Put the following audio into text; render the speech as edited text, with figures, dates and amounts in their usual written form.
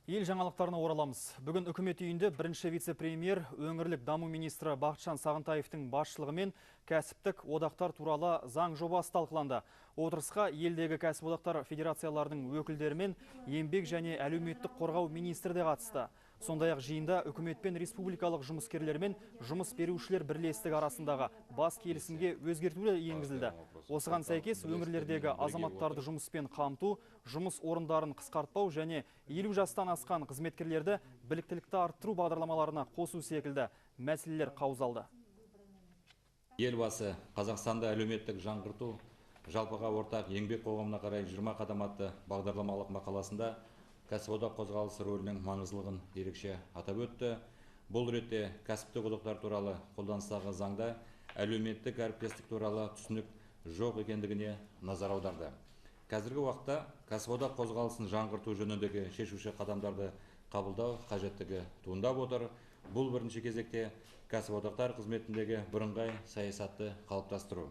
Ел жаңалықтарына ораламыз. Бүгін үкімет үйінде бірінші вице-премьер, өңірлік даму министрі Бақытжан Сағынтаевтың басшылығымен кәсіптік одақтар туралы заң жобасы талқыланды. Отырысқа елдегі кәсіподақтар федерацияларының өкілдері мен еңбек және әлеуметтік қорғау министрі де қатысты. Сондай-ақ жиында үкімет пен республикалық жұмыскерлер мен жұмыс берушілер бірлестігі арасындағы бас келісімге өзгертулер енгізілді. Осыған сәйкес өңірлердегі азаматтарды жұмыспен қамту, жұмыс орындарын қысқартпау және 50 жастан асқан қызметкерлерді біліктілікті арттыру бағдарламаларына қосу секілді мәселелер қаузалды. Елбасы Қазақстанда әлеуметтік жаңғырту жалпыға ортақ еңбек қоғамына қарай 20 қадам атты бағдарламалық мақаласында кәсіподақ қозғалысы рөлінің маңыздылығын ерекше атап өтті. Бұл ретте кәсіптік одақтар туралы қолданыстағы заңда әлеуметтік әріптестік туралы түсінік жоқ екендігіне назар аударды. Қазіргі уақытта кәсіподақ қозғалысын жаңғырту жөніндегі шешуші қадамдарды қабылдау қажеттігі туындап отыр. Бұл бірінші кезекте кәсіподақтар қызметіндегі бірыңғай саясатты қалыптастыру.